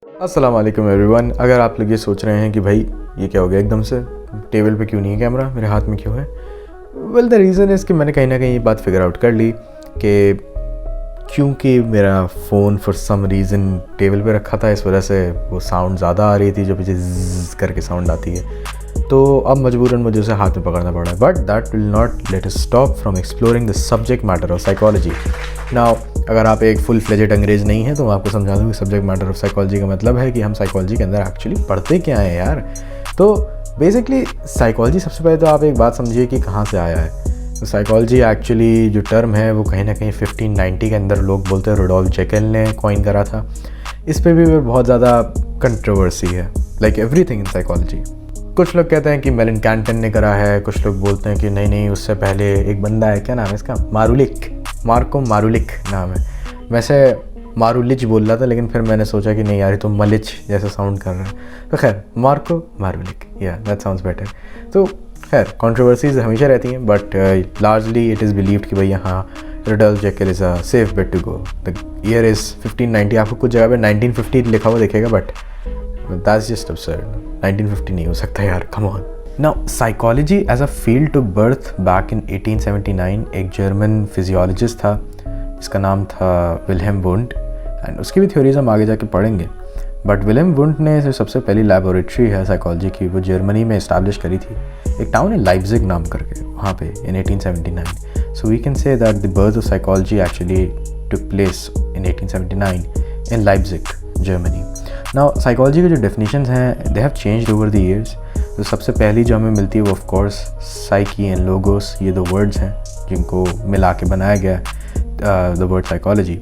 अस्सलाम वालेकुम एवरीवन। अगर आप लोग ये सोच रहे हैं कि भाई ये क्या हो गया एकदम से, टेबल पे क्यों नहीं है कैमरा, मेरे हाथ में क्यों है, वेल द रीज़न इज़ कि मैंने कहीं ना कहीं ये बात फिगर आउट कर ली कि क्योंकि मेरा phone for some reason table पे रखा था, इस वजह से वो साउंड ज़्यादा आ रही थी जो पीछे ज़्ज़ करके साउंड आती है, तो अब मजबूरन मुझे उसे हाथ में पकड़ना पड़ा है। But that will not let us stop from exploring the subject matter of psychology. Now अगर आप एक फुल फ्लेजेड अंग्रेज़ नहीं हैं तो मैं आपको समझा दूँ कि सब्जेक्ट मैटर ऑफ साइकोलॉजी का मतलब है कि हम साइकोलॉजी के अंदर एक्चुअली पढ़ते क्या हैं यार। तो बेसिकली साइकोलॉजी, सबसे पहले तो आप एक बात समझिए कि कहाँ से आया है। तो साइकोलॉजी एक्चुअली जो टर्म है वो कहीं ना कहीं 1590 के अंदर लोग बोलते हैं रुडोल्फ जेकेल ने कॉइन करा था। इस पर भी बहुत ज़्यादा कंट्रोवर्सी है, लाइक एवरीथिंग इन साइकोलॉजी। कुछ लोग कहते हैं कि मेलन कैंटन ने करा है, कुछ लोग बोलते हैं कि नहीं उससे पहले एक बंदा है, क्या नाम है इसका, मार्को मारुलिक नाम है। वैसे मारुलिच बोल रहा था लेकिन फिर मैंने सोचा कि नहीं यार ये तो मलिच जैसा साउंड कर रहा है, तो खैर मार्को मारुलिक, या दैट साउंड्स बेटर। तो खैर कंट्रोवर्सीज हमेशा रहती हैं, but largely it is believed कि भाई हाँ Rudolf Goeckel is a safe bet to go. The year is 1590। आपको कुछ जगह पे 1950 लिखा हुआ दिखेगा, बट दैट्स जस्ट अबसर्ड। 1950 नहीं हो सकता यार, come on. Now psychology as a field to birth back in 1879। एक जर्मन फिजियोलॉजिस्ट था जिसका नाम था विल्हेम वुंड, एंड उसकी भी थ्योरीज हम आगे जाके पढ़ेंगे। बट विल्हेम वुंड ने जो सबसे पहली लैबोरेटरी है साइकोलॉजी की वो जर्मनी में इस्टेब्लिश करी थी, एक टाउन है लाइप्जिग नाम करके, वहाँ पे in 1879। So we can say that the birth of psychology actually took place in 1879 in Leipzig, Germany. Now psychology के जो डेफिनेशंस हैं they have changed over the years. तो सबसे पहली जो हमें मिलती है वो of course psyche and logos, ये दो वर्ड्स हैं जिनको मिला के बनाया गया the word psychology.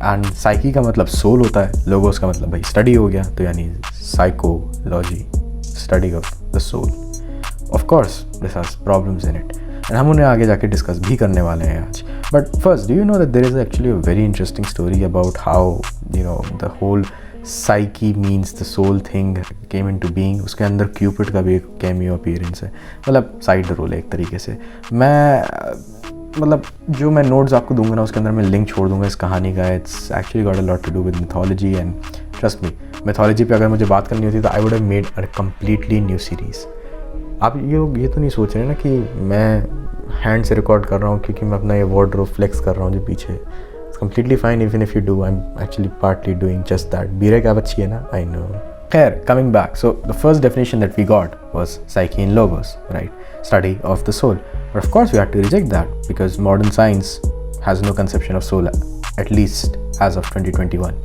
And psyche का मतलब सोल होता है, लोगोस का मतलब भाई स्टडी हो गया, तो यानी psychology, study of the soul. Of course this has problems in it and हम उन्हें आगे जाके डिस्कस भी करने वाले हैं आज। But first, do you know that there is actually a very interesting story about how the whole psyche means the soul thing came into being. उसके अंदर क्यूपिड का भी एक कैमियो अपीयरेंस है, मतलब साइड रोल है एक तरीके से। जो मैं नोट्स आपको दूंगा ना उसके अंदर मैं लिंक छोड़ दूंगा इस कहानी का। It's actually got a lot to do with mythology, and trust me, mythology पे अगर मुझे बात करनी होती तो I would have made a completely new series. आप ये तो नहीं सोच रहे ना कि मैं हैंड से रिकॉर्ड कर रहा हूँ क्योंकि मैं अपना ये वार्डरोब फ्लेक्स कर रहा हूँ जो पीछे। It's completely fine even if you do, I am actually partly doing just that. बीरे क्या अच्छी है ना, आई नो। खैर, coming back, so the first definition that we got was psyche in logos, right, study of the soul. But of course we had to reject that because modern science has no conception of soul, at least as of 2021.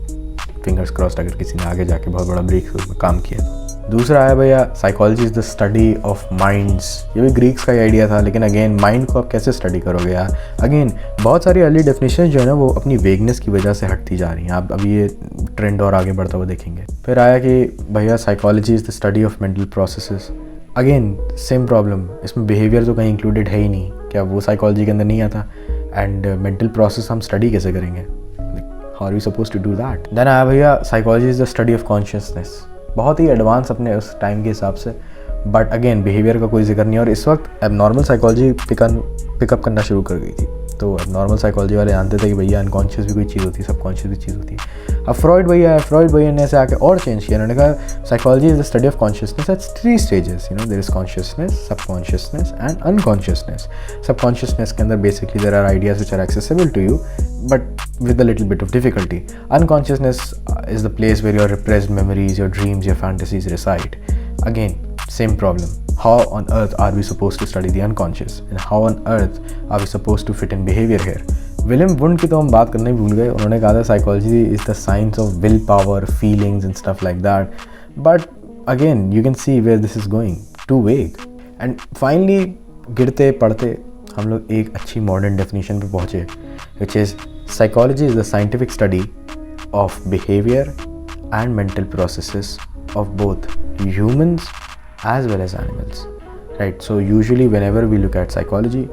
Fingers crossed अगर किसी ने आगे जाके बहुत बड़ा break में काम किया। दूसरा है भैया psychology is the study of minds. ये भी ग्रीक्स का ही आइडिया था, लेकिन अगेन माइंड को आप कैसे स्टडी करोगे यार। अगेन बहुत सारी अर्ली डेफिनेशन जो है ना वो अपनी वेगनेस की वजह से हटती जा रही हैं। आप अभी ये ट्रेंड और आगे बढ़ता हुआ देखेंगे। फिर आया कि भैया psychology is the study of mental processes. Again same problem, इसमें बिहेवियर तो कहीं इंक्लूडेड है ही नहीं, क्या वो साइकोलॉजी के अंदर नहीं आता। एंड मेंटल प्रोसेस हम स्टडी कैसे करेंगे, how are we suppose to do that. Then आया भैया psychology is the study of consciousness. बहुत ही एडवांस अपने उस टाइम के हिसाब से, बट अगेन बिहेवियर का कोई जिक्र नहीं। और इस वक्त एबनॉर्मल साइकोलॉजी पिकअप करना शुरू कर गई थी। तो एबनॉर्मल साइकोलॉजी वाले जानते थे कि भैया अनकॉन्शियस भी कोई चीज़ होती है, सबकॉन्शियस भी चीज़ होती है। अब फ्रॉइड भैया ने ऐसे आके और चेंज किया। उन्होंने कहा psychology is the study of consciousness at 3 stages. There is consciousness, subconsciousness and unconsciousness. Subconsciousness के अंदर basically there are ideas which are accessible to you but with a little bit of difficulty. Unconsciousness is the place where your repressed memories, your dreams, your fantasies reside. Again, same problem. How on earth are we supposed to study the unconscious? And how on earth are we supposed to fit in behavior here? William wound की तो हम बात करना ही भूल गए। उन्होंने कहा था psychology is the science of will power, feelings and stuff like that. But again you can see where this is going, too vague. And finally गिरते पढ़ते हम लोग एक अच्छी मॉडर्न डेफिनेशन पे पहुँचे, which is psychology is the scientific study of behavior and mental processes of both humans as well as animals, right? So usually whenever we look at psychology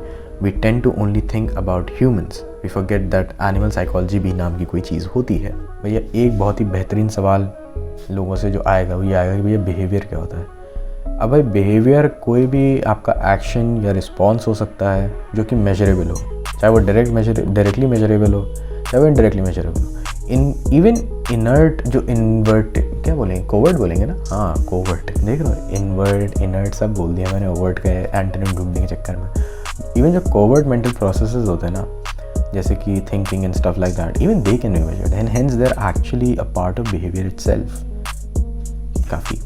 we tend to only think about humans, we forget that animal psychology भी नाम की कोई चीज़ होती है। भैया एक बहुत ही बेहतरीन सवाल लोगों से जो आएगा वो ये आएगा कि भैया बिहेवियर क्या होता है। अब भाई बिहेवियर कोई भी आपका एक्शन या रिस्पॉन्स हो सकता है जो कि मेजरेबल हो, चाहे वो डायरेक्टली मेजरेबल हो चाहे वो इनडायरेक्टली मेजरेबल हो। इन इवन इनर्ट जो इन्वर्ट क्या बोलेंगे, कोवर्ट बोलेंगे ना, हाँ कोवर्ट, देख रहे हो, इन्वर्ट इनर्ट सब बोल दिया मैंने ओवर्ट का एंटोनिम ढूंढने के चक्कर में। इवन जो कोवर्ट मेंटल प्रोसेसेस होते हैं ना, जैसे कि thinking and stuff like that, even they can be measured and hence they are actually a part of behaviour itself. काफ़ी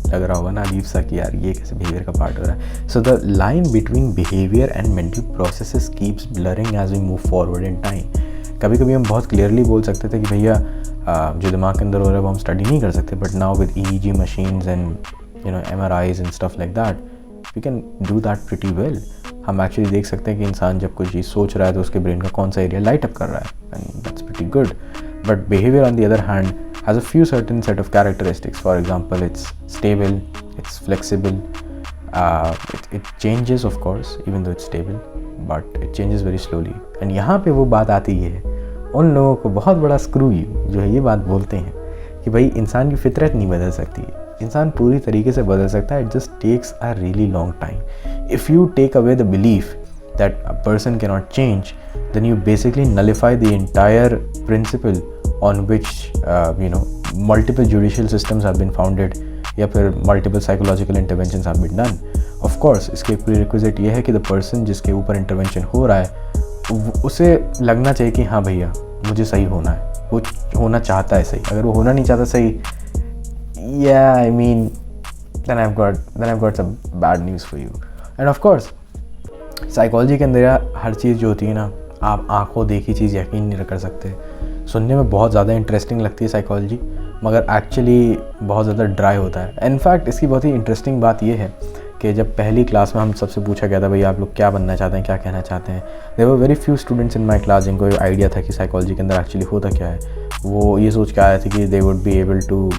लग रहा होगा ना अजीब सा कि यार ये कैसे बिहेवियर का पार्ट हो रहा है। So the line between behaviour and mental processes keeps blurring as we move forward in time. कभी कभी हम बहुत क्लियरली बोल सकते थे कि भैया जो दिमाग के अंदर हो रहा है वो हम स्टडी नहीं कर सकते, but now with EEG machines and MRIs and stuff like that we can do that pretty well. हम एक्चुअली देख सकते हैं कि इंसान जब कोई चीज़ सोच रहा है तो उसके ब्रेन का कौन सा एरिया लाइट अप कर रहा है, and that's pretty good. But behaviour on the other hand has a few certain set of characteristics. For example, it's stable, it's flexible, it changes of course even though it's stable, but it changes very slowly. And यहाँ पे वो बात आती है उन लोगों को बहुत बड़ा स्क्रू यू जो है ये बात बोलते हैं कि भाई इंसान की फितरत नहीं बदल सकती, इंसान पूरी तरीके से बदल सकता है, it just takes a really long time. If you take away the belief that a person cannot change, then you basically nullify the entire principle on which multiple judicial systems have been founded या फिर multiple psychological interventions have been done. Of course इसके prerequisite ये है कि the person जिसके ऊपर intervention हो रहा है उसे लगना चाहिए कि हाँ भैया मुझे सही होना है, वो होना चाहता है सही। अगर वो होना नहीं चाहता सही, yeah I mean then I've got some bad news for you. And of course psychology के अंदर हर चीज़ जो होती है ना, आप आंखों देखी चीज़ यकीन नहीं कर सकते। सुनने में बहुत ज़्यादा इंटरेस्टिंग लगती है साइकोलॉजी, मगर एक्चुअली बहुत ज़्यादा ड्राई होता है। इनफैक्ट इसकी बहुत ही इंटरेस्टिंग बात यह है कि जब पहली क्लास में हम सबसे पूछा गया था भाई आप लोग क्या बनना चाहते हैं, क्या कहना चाहते हैं, there were very few students in my class जिनको आइडिया था कि साइकोलॉजी के अंदर एक्चुअली होता क्या है। वो ये सोच के आए थे कि they would be able to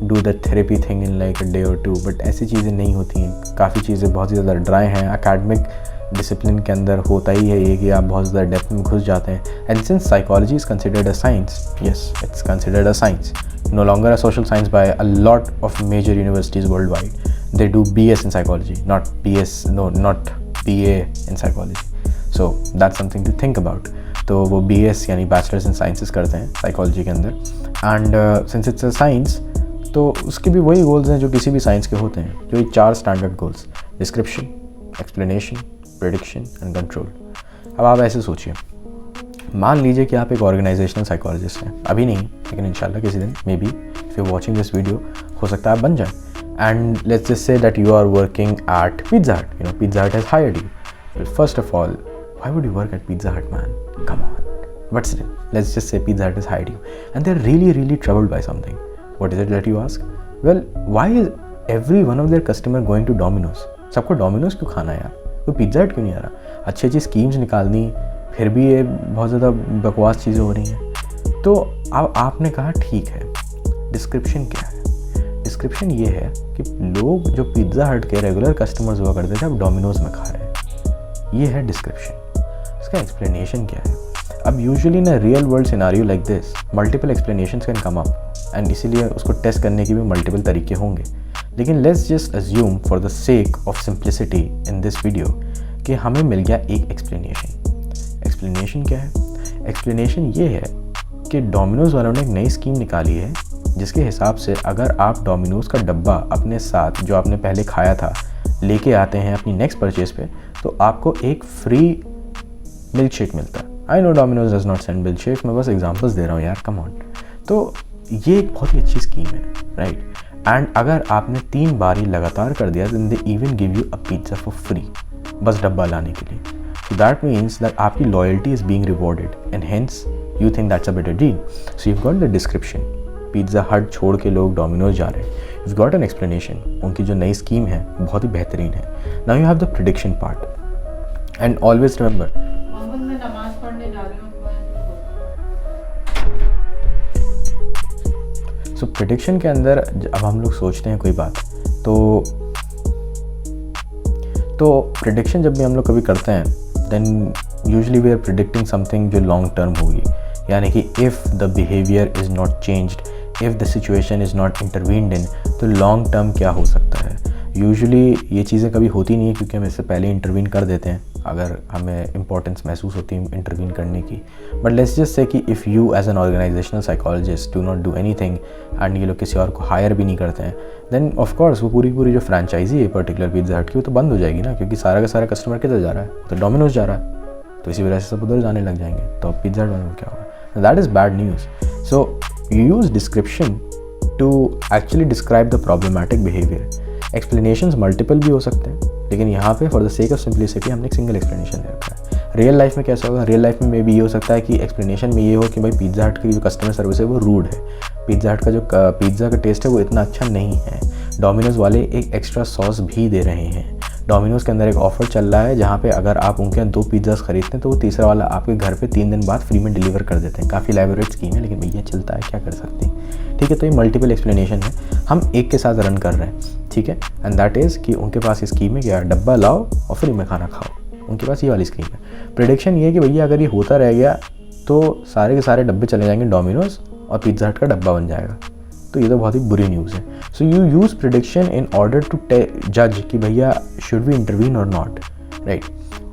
do the therapy thing in like a day और टू, बट ऐसी चीज़ें नहीं होती हैं। काफ़ी चीज़ें बहुत ही ज़्यादा ड्राई हैं। एकेडमिक डिसिप्लिन के अंदर होता ही है ये कि आप बहुत ज़्यादा डेप्थ में घुस जाते हैं। And since psychology is considered a science, yes it's considered a science, no longer a social science by a lot of major universities worldwide. They do BS in psychology, not BA in psychology. So that's something to think about. तो वो BS यानी bachelors in sciences करते हैं psychology के अंदर, and since it's a science तो उसके भी वही गोल्स हैं जो किसी भी साइंस के होते हैं, जो 4 standard goals, description, explanation, prediction and control. अब आप ऐसे सोचिए, मान लीजिए कि आप एक ऑर्गेनाइजेशनल साइकोलॉजिस्ट हैं, अभी नहीं लेकिन इंशाल्लाह किसी दिन maybe if you watching this video हो सकता है आप बन जाए। And let's just say that you are working at Pizza Hut, Pizza Hut has hired you. First of all why would you work at Pizza Hut man, come on, but still let's just say Pizza Hut has hired you and they are really troubled by something. What is it that you ask? Well, why is every one of their customer going to Domino's? सबको Domino's क्यों खाना है यार, कोई pizza हट क्यों नहीं आ रहा? अच्छी अच्छी स्कीम्स निकालनी, फिर भी ये बहुत ज़्यादा बकवास चीज़ें हो रही हैं। तो अब आपने कहा ठीक है, डिस्क्रिप्शन क्या है? डिस्क्रिप्शन ये है कि लोग जो पिज़्ज़ा हट के रेगुलर कस्टमर्स हुआ करते थे अब डोमिनोज में खा रहे हैं, ये है डिस्क्रिप्शन। इसका एक्सप्लेनेशन क्या है? अब usually in a real world scenario like this multiple explanations can come up, and इसीलिए उसको टेस्ट करने के भी मल्टीपल तरीके होंगे। लेकिन let's just assume for the sake of simplicity in this video कि हमें मिल गया एक एक्सप्लेनेशन। एक्सप्लेनेशन क्या है? एक्सप्लेनेशन ये है कि डोमिनोज़ वालों ने एक नई स्कीम निकाली है जिसके हिसाब से अगर आप डोमिनोज़ का डब्बा अपने साथ जो आपने पहले खाया था लेके आते हैं अपनी नेक्स्ट परचेज पे, तो आपको एक फ्री मिल्क शेक मिलता है। I know Domino's does not send milk shake, मैं बस एग्जांपल्स दे रहा हूँ यार, कम ऑन। तो ये एक बहुत ही अच्छी स्कीम है, राइट? एंड अगर आपने 3 बारी लगातार कर दिया then they even give you a pizza for free, बस डब्बा लाने के लिए। So that means that आपकी loyalty is being rewarded and hence you think that's a better deal. So you've got the description, pizza हट छोड़ के लोग डोमिनोज जा रहे हैं। You've got an explanation, उनकी जो नई स्कीम है बहुत ही बेहतरीन है। Now you have the prediction part and always remember, मैं नमाज पढ़ने जा रही हूँ। So prediction के अंदर अब हम लोग सोचते हैं कोई बात, तो प्रिडिक्शन जब भी हम लोग कभी करते हैं then usually we are predicting something जो लॉन्ग टर्म होगी, यानी कि if the behaviour is not changed, if the situation is not intervened in, तो लॉन्ग टर्म क्या हो सकता है। यूजुअली ये चीज़ें कभी होती नहीं है क्योंकि हम इससे पहले इंटरवीन कर देते हैं अगर हमें इंपॉर्टेंस महसूस होती है इंटरवीन करने की। बट लेट्स जस्ट से कि if you as an organisational psychologist do not do anything and ये लोग किसी और को हायर भी नहीं करते हैं, देन ऑफ कोर्स वो पूरी जो फ्रेंचाइजी है पर्टिकुलर पिज़्ज़ा हट की वो तो बंद हो जाएगी ना, क्योंकि सारा का सारा कस्टमर किधर जा रहा है, तो डोमिनोज जा रहा है, तो इसी वजह से सब उधर जाने लग जाएंगे, तो अब पिज़्ज़ा हट बंद हो क्या होगा? That is bad news. So you use description to actually describe the problematic behaviour. Explanations multiple भी हो सकते हैं, लेकिन यहाँ पे for the sake of simplicity हमने एक सिंगल एक्सप्लेनेशन दे रखा है। रियल लाइफ में कैसा होगा? रियल लाइफ में मे भी ये हो सकता है कि एक्सप्लेनेशन में ये हो कि भाई पिज़्ज़ा हट की जो कस्टमर सर्विस है वो रूड है, पिज़्ज़ा हट का जो पिज़्ज़ा का टेस्ट है वो इतना अच्छा नहीं है, डोमिनोज़ वाले एक एक्स्ट्रा सॉस भी दे रहे हैं, डोमिनोज़ के अंदर एक ऑफ़र चल रहा है जहाँ पे अगर आप उनके यहाँ 2 पिज़्ज़ास खरीदते हैं तो वो तीसरा वाला आपके घर पे 3 दिन बाद फ्री में डिलीवर कर देते हैं। काफ़ी एलैबोरेट स्कीम है, लेकिन भैया चलता है, क्या कर सकते हैं, ठीक है। तो ये मल्टीपल एक्सप्लेनेशन है, हम एक के साथ रन कर रहे हैं, ठीक है। एंड दैट इज़ कि उनके पास ये स्कीम है कि यार डब्बा लाओ और फ्री में खाना खाओ, उनके पास ये वाली स्कीम है। प्रेडिक्शन ये है कि भैया अगर ये होता रह गया तो सारे के सारे डब्बे चले जाएंगे डोमिनोज़ और पिज़्ज़ा हट का डब्बा बन जाएगा, तो ये तो बहुत ही बुरी न्यूज़ है। So you use prediction in order to जज कि भैया शुड वी इंटरवीन और नॉट, राइट।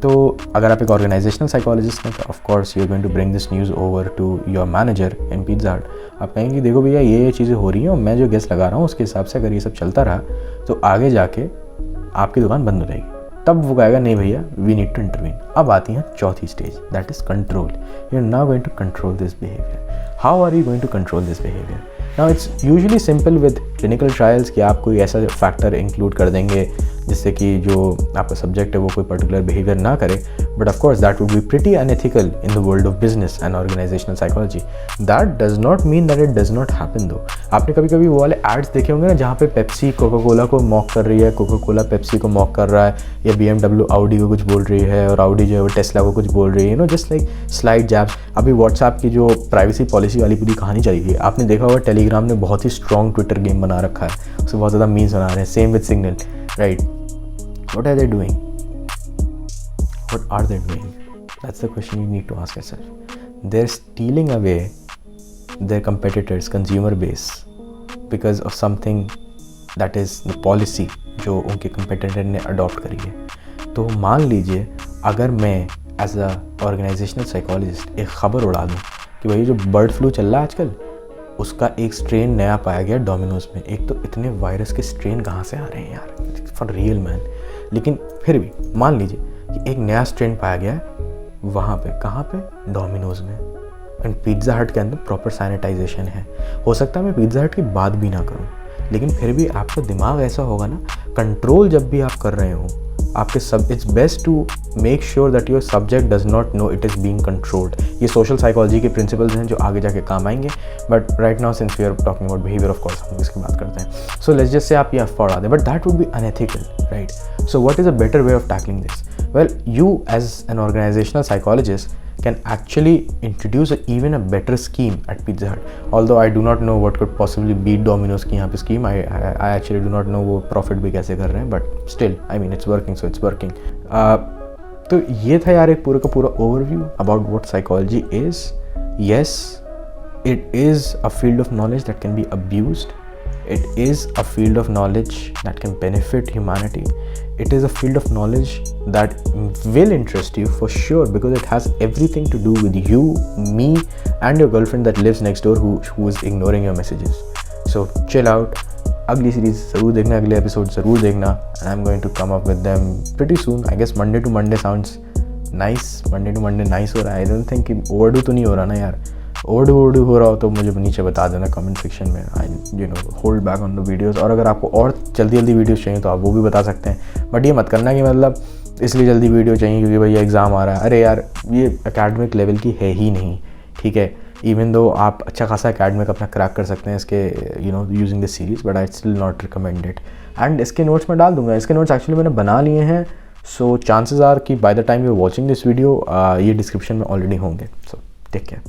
तो अगर आप एक ऑर्गेनाइजेशनल साइकोलॉजिस्ट हैं तो of course you are going to bring this news over to your manager in Pizza Hut. आप कहेंगे कि देखो भैया ये चीज़ें हो रही हैं और मैं जो गेस लगा रहा हूँ उसके हिसाब से अगर ये सब चलता रहा तो आगे जाके आपकी दुकान बंद हो जाएगी। तब वो कहेगा नहीं भैया वी नीड टू इंटरवीन। अब आती है चौथी stage, that is control. You are now going to control this behaviour. How are you going to control this behaviour? Now it's usually simple with clinical trials कि आप कोई ऐसा factor include कर देंगे जिससे कि जो आपका सब्जेक्ट है वो कोई पर्टिकुलर बिहेवियर ना करे, but of course that would be pretty unethical in the world of business and organisational psychology. That does not mean that it does not happen though. आपने कभी कभी वो वाले एड्स देखे होंगे ना जहाँ पे पेप्सी कोका कोला को मॉक कर रही है, कोका कोला पेप्सी को मॉक कर रहा है, या BMW ऑडी को कुछ बोल रही है और ऑडी जो है वो टेस्ला को कुछ बोल रही है, जस्ट लाइक स्लाइड जैब्स। अभी व्हाट्सएप की जो प्राइवेसी पॉलिसी वाली पूरी कहानी चली गई, आपने देखा होगा टेलीग्राम ने बहुत ही स्ट्रॉन्ग ट्विटर गेम बना रखा है, उससे बहुत ज़्यादा मीम्स बना रहे हैं, same with signal, right. What are they doing? What are they doing? That's the question you need to ask yourself. They're stealing away their competitors' consumer base because of something that is the policy जो उनके competitor ने adopt करी है। तो मान लीजिए अगर मैं as a organizational psychologist एक खबर उड़ा दूँ कि भाई जो बर्ड फ्लू चल रहा है आजकल उसका एक स्ट्रेन नया पाया गया डोमिनोज़ में। एक तो इतने वायरस के स्ट्रेन कहाँ से आ रहे हैं यार, फॉर रियल मैन। लेकिन फिर भी मान लीजिए कि एक नया स्ट्रेन पाया गया है वहाँ पे, कहाँ पे? डोमिनोज़ में। एंड पिज़्ज़ा हट के अंदर प्रॉपर सैनिटाइजेशन है। हो सकता है मैं पिज़्ज़ा हट की बात भी ना करूँ, लेकिन फिर भी आपका दिमाग ऐसा होगा ना, कंट्रोल जब भी आप कर रहे हो आपके it's best to make sure that your subject does not know it is being controlled. ये सोशल साइकोलॉजी के प्रिंसिपल्स हैं जो आगे जाके काम आएंगे, but right now since we are talking about behaviour, of course हम इसकी बात करते हैं। सो लेट्स जस्ट से आप ये अफोर्ड आते, but that would B unethical, right. So what is a better way of tackling this? Well, you as an organizational psychologist can actually introduce even a better scheme at Pizza Hut. Although I do not know what could possibly beat Domino's की यहाँ पे scheme. I actually do not know वो profit भी कैसे कर रहे हैं, but still, I mean, it's working, so it's working. तो ये था यार एक पूरा का पूरा overview about what psychology is. Yes, it is a field of knowledge that can be abused. It is a field of knowledge that can benefit humanity. It is a field of knowledge that will interest you for sure because it has everything to do with you, me, and your girlfriend that lives next door who is ignoring your messages. So chill out. अगली series ज़रूर देखना, अगले episode ज़रूर देखना, and I'm going to come up with them pretty soon. I guess Monday to Monday sounds nice. Monday to Monday nice हो रहा है. I don't think कि overdue तो नहीं हो रहा ना यार. ओवरडू हो रहा हो तो मुझे नीचे बता देना कमेंट सेक्शन में। I hold back on the videos, और अगर आपको और जल्दी वीडियोस चाहिए तो आप वो भी बता सकते हैं, बट ये मत करना कि मतलब इसलिए जल्दी वीडियो चाहिए क्योंकि भैया एग्ज़ाम आ रहा है। अरे यार ये एकेडमिक लेवल की है ही नहीं, ठीक है। इवन दो आप अच्छा खासा एकेडमिक अपना क्रैक कर सकते हैं इसके using this series, but I still not recommend it. And इसके नोट्स मैं डाल दूंगा, इसके नोट्स एक्चुअली मैंने बना लिए हैं, सो चांसेस आर कि by the time you are watching this video ये डिस्क्रिप्शन में ऑलरेडी होंगे। So take care.